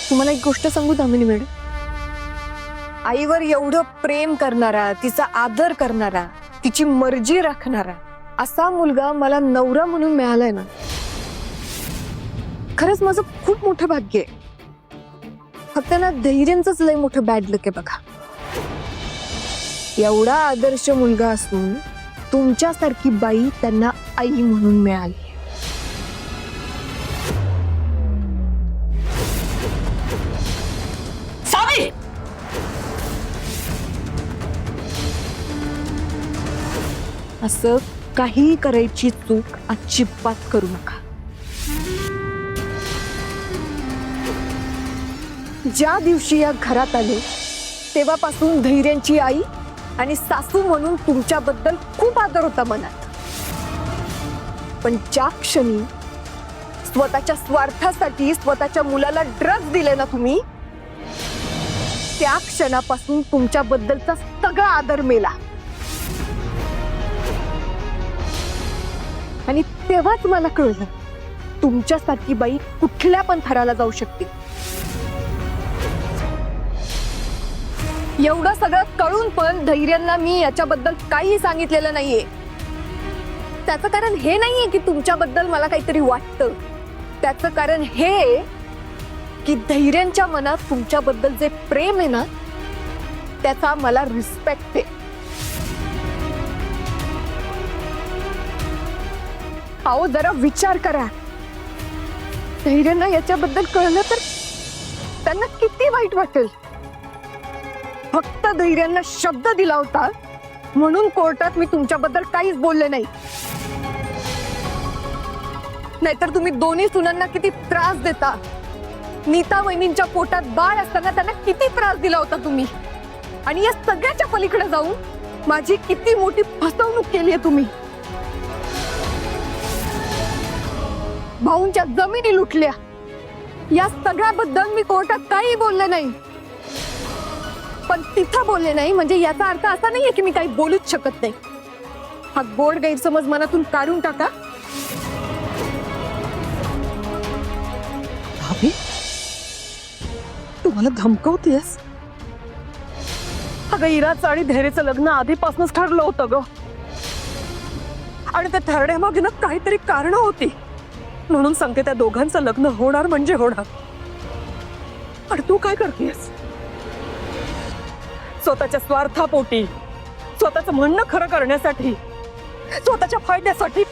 तुम्हाला एक गोष्ट सांगू दामिनी मॅडम, आईवर एवढं प्रेम करणारा, तिचा आदर करणारा, तिची मर्जी राखणारा असा मुलगा मला नवरा म्हणून मिळालाय ना, खरंच माझं खूप मोठं भाग्य आहे. फक्त ना धैर्यांचंच लय मोठं बॅड लक आहे बघा. एवढा आदर्श मुलगा असून तुमच्यासारखी बाई त्यांना आई म्हणून मिळाली. सावी, असं काही करायची चूक अजिबात करू नका. ज्या दिवशी या घरात आले तेव्हापासून धैर्यांची आई आणि सासू म्हणून तुमच्याबद्दल खूप आदर होता मनात. पण ज्या क्षणी स्वतःच्या स्वार्थासाठी स्वतःच्या मुलाला ड्रग्ज दिले ना तुम्ही, त्या क्षणापासून तुमच्याबद्दलचा सगळा आदर मेला. आणि तेव्हाच मला कळलं तुमच्यासारखी बाई कुठल्या पण थराला जाऊ शकते. एवढं सगळं कळून पण धैर्यांना मी याच्याबद्दल काही सांगितलेलं नाहीये. त्याचं कारण हे नाहीये की तुमच्याबद्दल मला काहीतरी वाटतं. त्याचं कारण हे की धैर्यांच्या मनात तुमच्याबद्दल जे प्रेम आहे ना, त्याचा मला रिस्पेक्ट आहे. अहो जरा विचार करा, धैर्यांना याच्याबद्दल कळलं तर त्यांना किती वाईट वाटेल. फक्त धैर्यांना शब्द दिला होता म्हणून कोर्टात मी तुमच्याबद्दल काहीच बोलले नाही. नाहीतर तुम्ही दोन्ही सुनांना किती त्रास देता. नीता वहिनींच्या पोटात बाळ असताना त्यांना किती त्रास दिला होता तुम्ही. आणि या सगळ्याच्या पलीकडे जाऊन माझी किती मोठी फसवणूक केली आहे तुम्ही. भाऊंच्या जमिनी लुटल्या. या सगळ्याबद्दल मी कोर्टात काही बोलले नाही. पण तिथं बोलले नाही म्हणजे याचा अर्थ असा नाहीये की मी काही बोलूच शकत नाही. हा गोड गैरसमज मनातून काढून टाका. भाभी, तू मला धमकवतेस? अगं इराचं आणि धैर्याचं लग्न आधीपासूनच ठरलं होतं ग. आणि त्या ठरण्यामागे ना काहीतरी कारण होती. म्हणून सांगते, त्या दोघांचं लग्न होणार म्हणजे होणार. आणि तू काय करतेस? स्वतःच्या स्वार्थापोटी, स्वतःचं म्हणणं खरं करण्यासाठी, स्वतःच्या फायद्यासाठी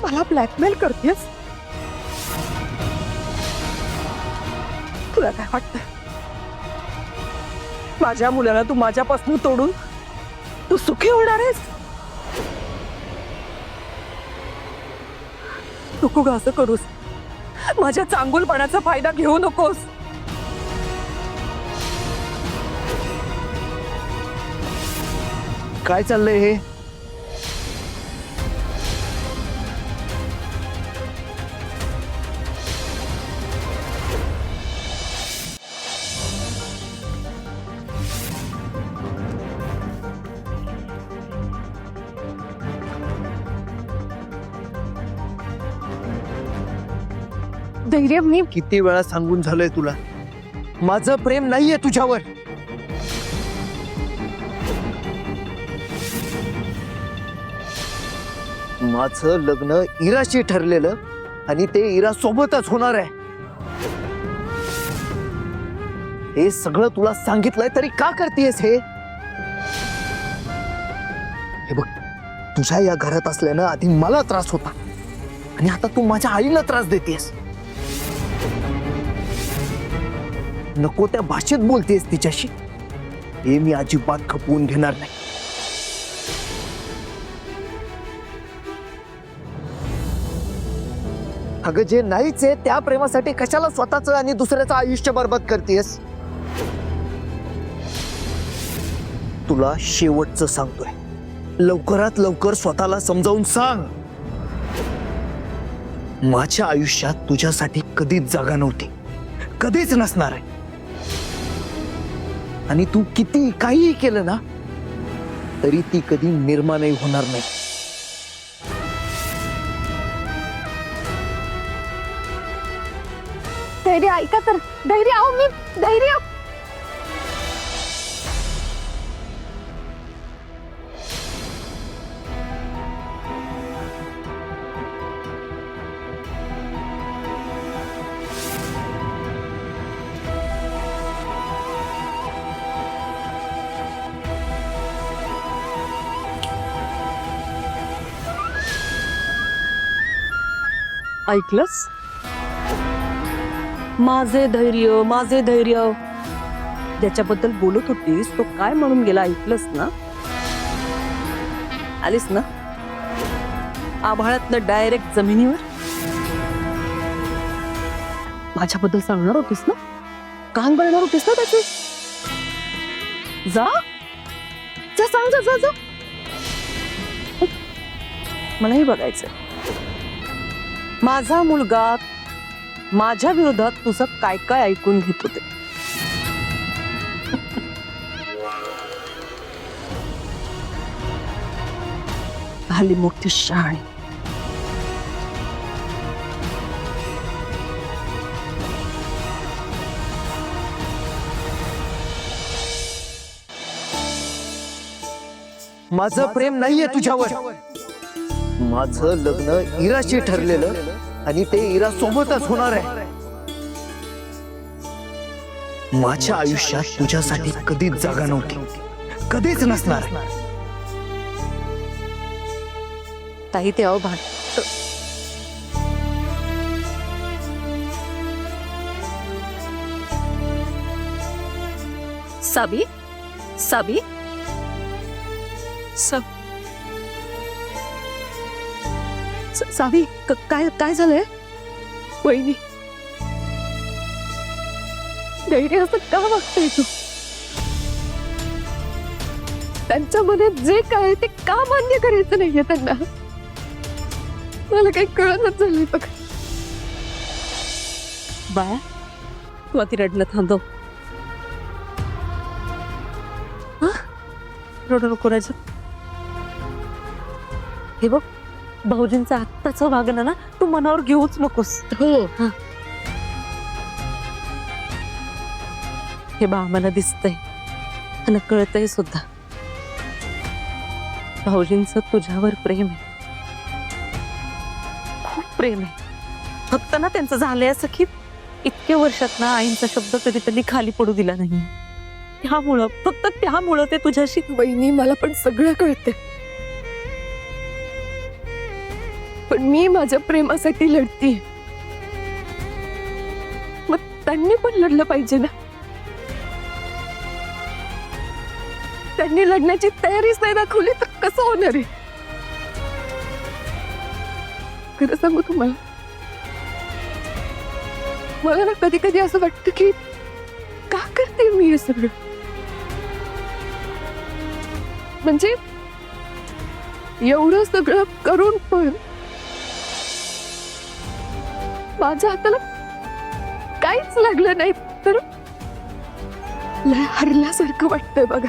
मला ब्लॅकमेल करतेस. तुला काय वाटतं माझ्या मुलाला तू माझ्यापासून तोडून तू सुखी होणार आहेस? नको ग असं करूस. माझ्या चांगुलपणाचा फायदा घेऊ नकोस. काय चाललंय हे? धैर्य, मी किती वेळा सांगून झालंय तुला, माझं प्रेम नाहीये तुझ्यावर. माझं लग्न इराशी ठरलेलं आणि ते इरा सोबतच होणार आहे. हे सगळं तुला सांगितलंय तरी का करतेस हे? हे बघ, तुझ्या या घरात असल्यानं आधी मला त्रास होता आणि आता तू माझ्या आईला त्रास देतेस. नको त्या भाषेत बोलतेस तिच्याशी. हे मी अजिबात खपवून घेणार नाही. अगं जे नाहीच आहे त्या प्रेमासाठी कशाला स्वतःचं आणि दुसऱ्याचं आयुष्य बर्बाद करतेस? तुला शेवटचं सांगतोय, लवकरात लवकर स्वतःला समजावून सांग. माझ्या आयुष्यात तुझ्यासाठी कधीच जागा नव्हती, कधीच नसणार आहे. आणि तू किती काहीही केलं ना तरी ती कधी निर्माणही होणार नाही. धैर्य ऐका तर, धैर्य आहो, मी धैर्य. ऐकलंस? माझे धैर्य ज्याच्याबद्दल बोलत होतीस तो काय म्हणून गेला ऐकलंस ना? आलीस ना आभाळातनं डायरेक्ट जमिनीवर? माझ्याबद्दल सांगणार होतीस ना? कान भरणार होतीस ना त्याचे? जा जा, सांग, जा जा जा. मलाही बघायचं माझा मुलगा माझ्या विरोधात तुझं काय काय ऐकून घेत होते. हल्ली मोठी शहाणी. माझं प्रेम नाहीये तुझ्यावर. माझं लग्न इराशी ठरलेलं आणि ते इरा सोबतच होणार आहे. माझ्या आयुष्यात तुझ्यासाठी कधीच जागा नव्हती, कधीच नसणार. ताई ते भान साबी साबी सब सावी काय काय झालंय? वहिनी, धैर्य असं का वागतोय तू? त्यांच्या मनात जे काय आहे ते का मान्य करायचं नाहीये त्यांना? मला काही कळतच झालंय बघ. बाळा तू आधी रडणं थांबव. रडू नको राजा. हे बघ भाऊजींचं आत्ताच वागणं ना तू मनावर घेऊच नकोस. हो, हे बा मला दिसतंय आणि कळतंय सुद्धा. भाऊजींचं तुझ्यावर प्रेम आहे, खूप प्रेम आहे. फक्त ना त्यांचं झालंय असं की इतक्या वर्षात ना आईंचा शब्द कधी त्यांनी खाली पडू दिला नाही. त्यामुळं फक्त त्यामुळं ते तुझ्याशी. वहिनी, मला पण सगळं कळते, पण मी माझ्या प्रेमासाठी लढतीये. मग त्यांनी पण लढलं पाहिजे ना. त्यांनी लढण्याची तयारीच नाही दाखवली तर कसं होणार आहे? खरं सांगू तुम्हाला, मला ना कधी कधी असं वाटतं की का करते मी हे सगळं? म्हणजे एवढं सगळं करून पण माझ्या हाताला काहीच लागलं नाही तर लय हरल्यासारखं वाटतंय बघा.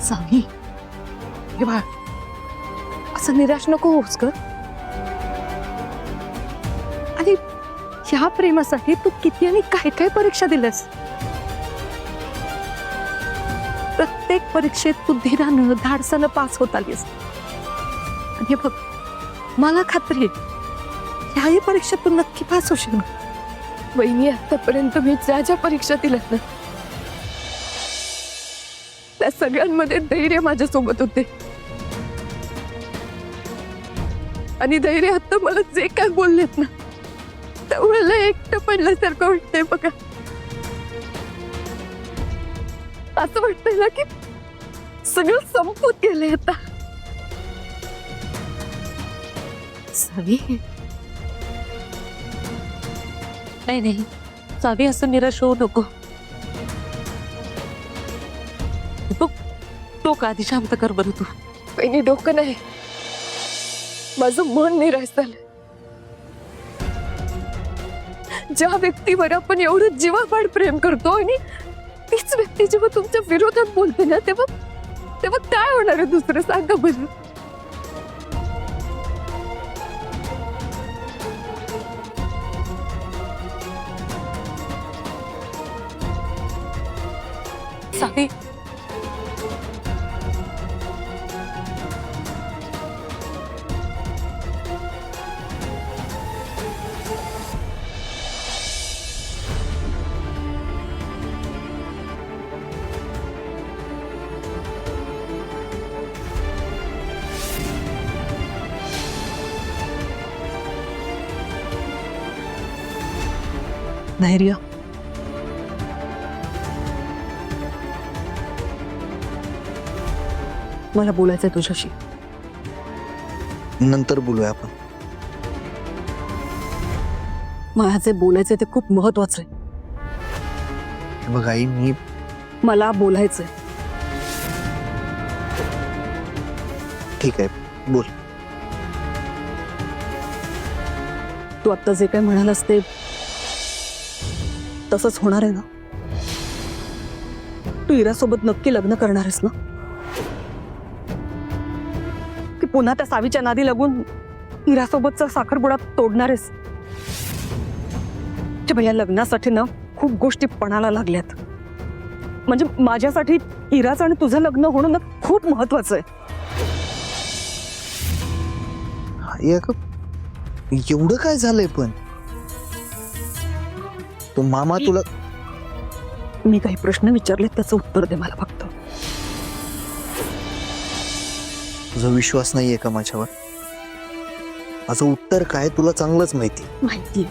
सावी हे बाळ, असं निराश नको होस ग. आणि ह्या प्रेमासाठी तू किती आणि काय काय परीक्षा दिल्यास. प्रत्येक परीक्षेत तू धीरानं धाडसानं पास होत आलीस. आणि हे बघ, मला खात्री आहे ह्याही परीक्षेत तू नक्की पास होशील. वहिनी, आतापर्यंत मी ज्या ज्या परीक्षा दिल्यात ना त्या सगळ्यांमध्ये धैर्य माझ्यासोबत होते. आणि धैर्य आता मला जे काय बोललेत ना तेवढं एकटं पडल्यासारखं वाटतंय बघा. असं वाटतंय ना की सगळं संपून गेलंय आता. सावी नाही नाही सावी, असं निराश होऊ नको. बघ डोकं आधी शांत कर बरं तू. पहिली डोकं नाही, माझं मन निराश झालं. ज्या व्यक्तीवर आपण एवढं जीवापाड प्रेम करतो आणि तीच व्यक्ती जेव्हा तुमच्या विरोधात बोलते ना तेव्हा काय होणार आहे दुसरं? सांगा बरं. सावी, धैर्य, मला बोलायचंय तुझ्याशी. नंतर बोलूया आपण. मला जे बोलायचंय ते खूप महत्वाचं आहे. हे बघ आई, मी मला बोलायचंय. ठीक आहे, बोल. तू आता जे काय म्हणालास ते तसंच होणार आहे ना? तू इरासोबत नक्की लग्न करणार आहेस ना? की पुन्हा त्या सावीच्या नादी लागून इरासोबतचा साखरपुडा तोडणार आहेस? या लग्नासाठी ना खूप गोष्टी पणाला लागल्यात. म्हणजे माझ्यासाठी इराचं आणि तुझं लग्न होणं ना खूप महत्वाचं आहे. आई अगं, एवढं काय झालंय पण? तो मामा तुला मी काही प्रश्न विचारले त्याचं उत्तर दे मला फक्त. तुझा विश्वास नाहीये का माझ्यावर? माझं उत्तर काय तुला चांगलंच माहिती. माहिती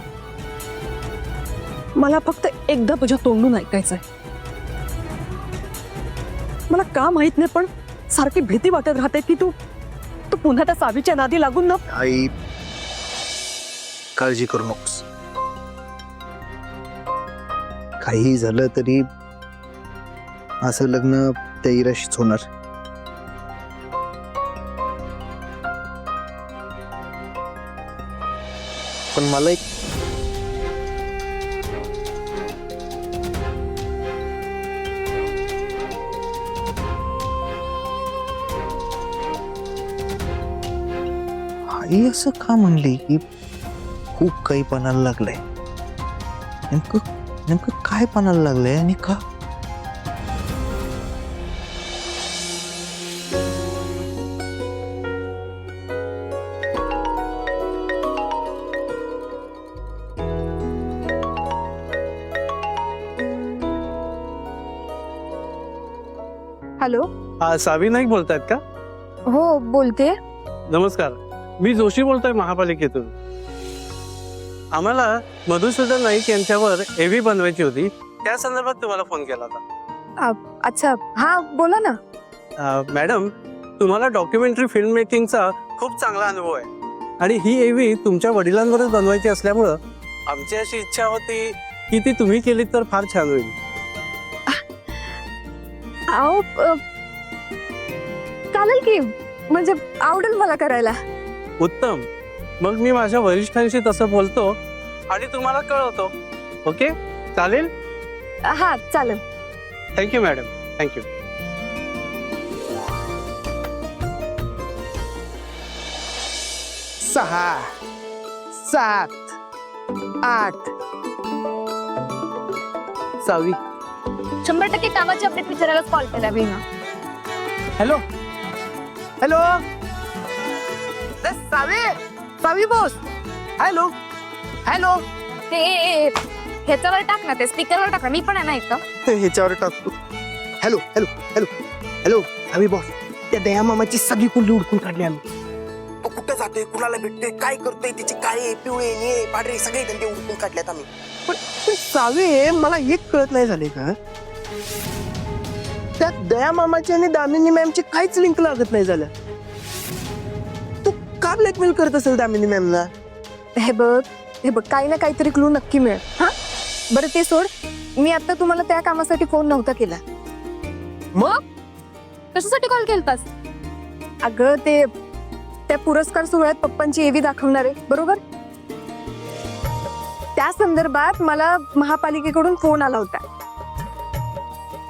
मला फक्त एकदा तुझ्या तोंडून ऐकायचंय. मला का माहित नाही पण सारखी भीती वाटत राहते की तू तू पुन्हा त्या सावीच्या नादी लागून ना. आई, काळजी करू नकोस. काही झालं तरी असं लग्न त्या इराशीच होणार. पण मला एक आई असं का म्हणली की खूप काही पणाला लागलंय? नेमकं नेमकं काय पणाला लागलंय आणि का? हॅलो. सावी नाईक बोलतायत का? हो, बोलते. नमस्कार, मी जोशी बोलतोय महापालिकेतून. आम्हाला मधुसूदन नाईक यांच्यावर एव्ही बनवायची होती, त्या संदर्भात तुम्हाला फोन केला होता. अच्छा, हा बोला ना. मॅडम, तुम्हाला डॉक्युमेंटरी फिल्म मेकिंगचा खूप चांगला अनुभव आहे आणि ही एव्ही तुमच्या वडिलांवरच बनवायची असल्यामुळं आमची अशी इच्छा होती की ती तुम्ही केली तर फार छान होईल. अहो, चालेल की, म्हणजे आवडेल मला करायला. उत्तम, मग मी माझ्या वरिष्ठांशी तसं बोलतो आणि तुम्हाला कळवतो. ओके, चालेल? हा, चालेल. Thank you madam, thank you. सहा, सात, आठ. सावी, 100% कामाची अपडेट विचारायलाच कॉल केला मी ना. Hello hello. Savi, Savi boss. Hello hello. ते ह्याच्यावर टाक ना, ते स्पीकरवर टाक ना. मी पण आहे ना इथं. ह्याच्यावर टाकतो. Hello hello hello hello. Savi boss, त्या दया मामाची सगळी कुंडली उडकून काढली आम्ही. तो कुठं जातोय, कुणाला भेटतोय, काय करतोय, तिचे काळे पिवळे निळे पांढरे सगळे धंदे उडकून काढल्यात आम्ही. पण सावे, मला एक कळत नाही झाले का, त्या दया मामाची आणि दामिनी मॅमची काहीच लिंक लागत नाही झालं. तू का ब्लॅकमेल करत असेल दामिनी मॅमला? हे बघ काही ना काहीतरी क्लू नक्की मिळेल. हा, बरं ते सोड. मी आता तुम्हाला त्या कामासाठी फोन नव्हता केला. मग कशासाठी कॉल केलतास? अगं, ते त्या पुरस्कार सोहळ्यात पप्पांची एव्ही दाखवणार आहे, बरोबर? त्या संदर्भात मला महापालिकेकडून फोन आला होता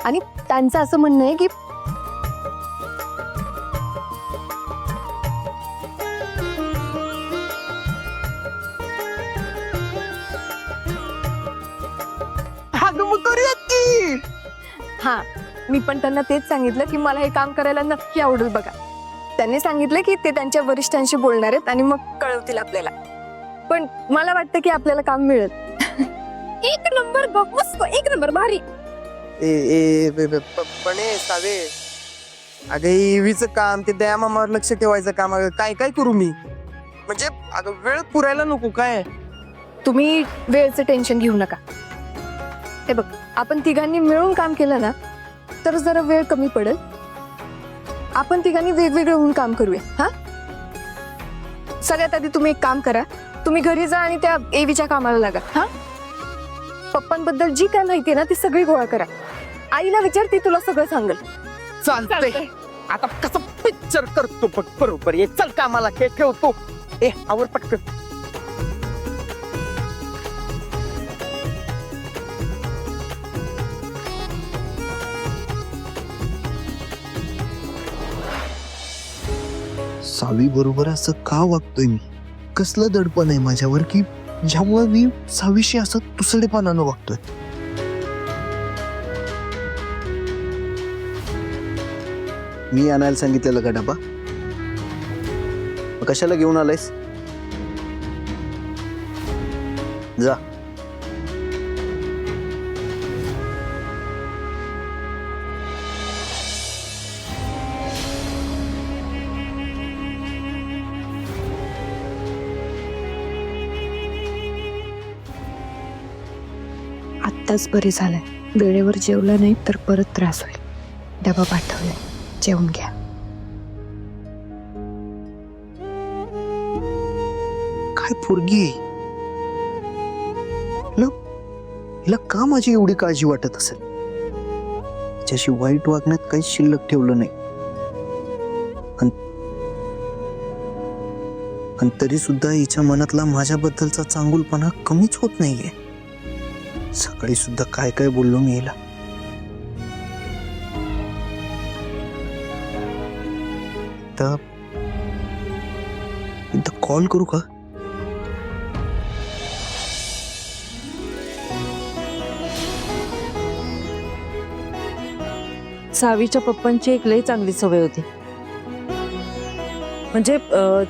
आणि त्यांचं असं म्हणणं आहे की करूयात की. हा, मी पण त्यांना तेच सांगितलं की मला हे काम करायला नक्की आवडेल बघा. त्यांनी सांगितलं की ते त्यांच्या वरिष्ठांशी बोलणार आहेत आणि मग कळवतील आपल्याला. पण मला वाटतं की आपल्याला काम मिळेल. एक नंबर मस्त, एक नंबर भारी. पण सावे, अगं इवीचं काम, ते दया मामावर लक्ष ठेवायचं काम, अगं काय काय करू मी? म्हणजे अगं वेळ पुरायला नको काय? तुम्ही वेळेचं टेन्शन घेऊ नका. हे बघ, आपण तिघांनी मिळून काम केलं ना तर जरा वेळ कमी पडेल. आपण तिघांनी वेगवेगळं होऊन काम करूया. हा, सगळ्यात आधी तुम्ही एक काम करा, तुम्ही घरी जा आणि त्या एवीच्या कामाला लागा. हा, पप्पांबद्दल जी काय माहिती आहे ना ती सगळी गोळा करा. आईला विचार, ती तुला सगळं सांगेल. चालतंय. आता कसं पिक्चर करतो बघ, बरोबर. ये चल कामाला, खेळ ठेवतो. आवर पटकन. सावी बरोबर असं का वागतोय मी? कसलं दडपण आहे माझ्यावर की ज्यामुळे मी सावीशी असं तुसडेपणानं वागतोय? मी आणायला सांगितलेलं का डबा? मग कशाला घेऊन आलायस? जा. आत्ताच बरे झालंय. वेळेवर जेवलं नाही तर परत त्रास होईल. डबा पाठवलाय, जेवून घ्या. काय पोरगी आहे? हिला का माझी एवढी काळजी वाटत असेल? तिच्याशी वाईट वागण्यात काहीच शिल्लक ठेवलं नाही. आणि तरी सुद्धा हिच्या मनातला माझ्याबद्दलचा चांगुलपणा कमीच होत नाहीये. सकाळी सुद्धा काय काय बोललो मी हिला. कॉल करू का? सावीच्या पप्पांची एक लई चांगली सवय होती. म्हणजे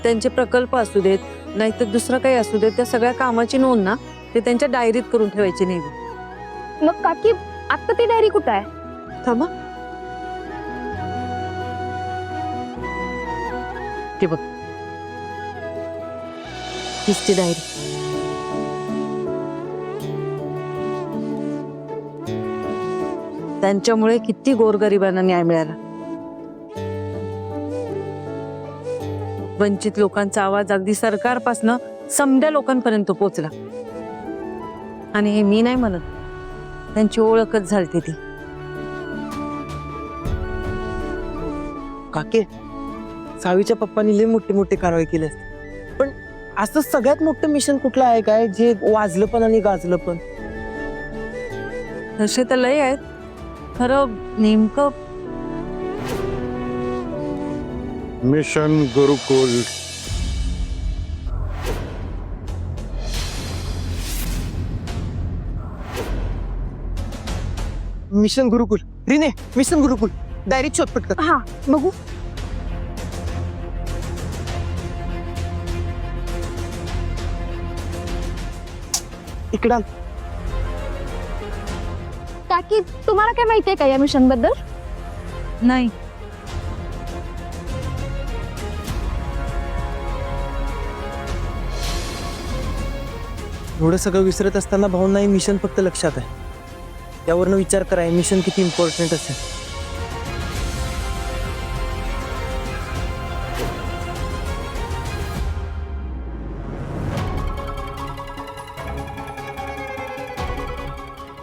त्यांचे प्रकल्प असू देत नाहीतर दुसरं काही असू देत, त्या सगळ्या कामाची नोंद ना ते त्यांच्या डायरीत करून ठेवायची नेहमी. मग काकी, आता ती डायरी कुठं आहे? थांबा, ते बघ, हीच ती डायरी. त्यांच्यामुळे किती गोरगरिबांना न्याय मिळाला. वंचित लोकांचा आवाज अगदी सरकारपासनं समद्या लोकांपर्यंत पोहोचला. आणि हे मी नाही म्हणत, त्यांची ओळखच झाली ती. काके, सावीच्या पप्पांनी लय मोठे मोठे कारवाई केली असते. पण असं सगळ्यात मोठं मिशन कुठलं आहे काय जे वाजलं पण आणि गाजलं पण? तसे तर लय आहेत, खरं नेमकं मिशन गुरुकुल. मिशन गुरुकुल. रिने, मिशन गुरुकुल डायरेक्ट शोध पटकन. हा, बघू. इकडं आण. काकी, तुम्हाला काय माहितीये का या मिशन बद्दल? नाही. एवढं सगळं विसरत असताना भाऊंना हे मिशन फक्त लक्षात आहे. त्यावरनं विचार करा मिशन किती इम्पॉर्टंट असेल.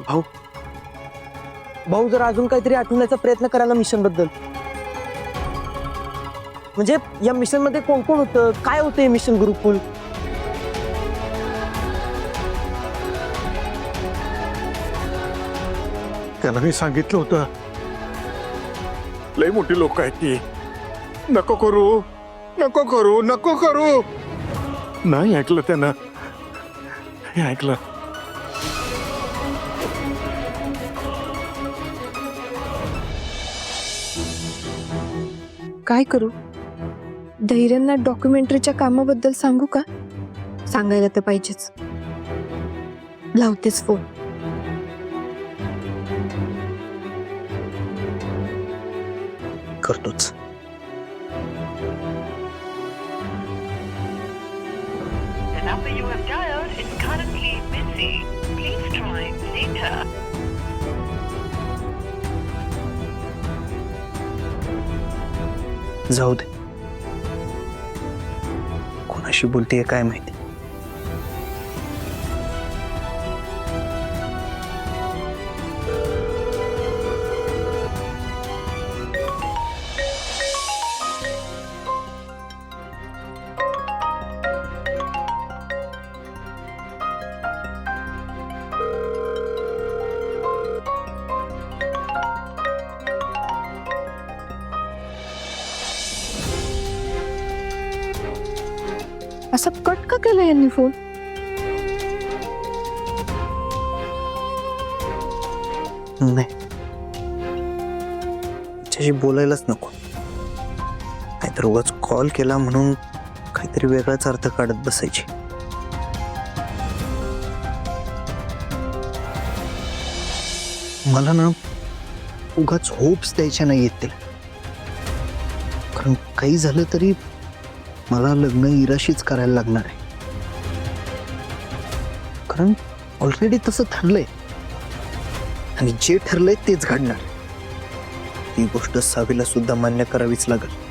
भाऊ, भाऊ जर अजून काहीतरी आठवण्याचा प्रयत्न करा ना मिशन बद्दल. म्हणजे या मिशन मध्ये कोण कोण होतं, काय होतं हे मिशन गुरुकुल? त्याला मी सांगितलं होतं, लई मोठी लोक आहेत ती, नको करू नको करू नको करू. नाही ऐकलं त्यानं, नाही ऐकलं. काय करू? धैर्यांना डॉक्युमेंटरीच्या कामाबद्दल सांगू का? सांगायला तर पाहिजेच. लावतेच फोन. करतोच. The number you have dialed is currently busy. Please try later. जाऊ दे. कोणाशी बोलतेय काय माहिती. असा कट का केला यांनी फोन? नाही, तिच्याशी बोलायलाच नको. नाहीतर उगाच कॉल केला म्हणून काहीतरी वेगळाच अर्थ काढत बसायची. मला ना उगाच होप्स द्यायच्या नाही येत तिला. कारण काही झालं तरी मला लग्न इराशीच करायला लागणार आहे. कारण ऑलरेडी तसं ठरलंय आणि जे ठरलंय तेच घडणार. ही गोष्ट सावीला सुद्धा मान्य करावीच लागेल.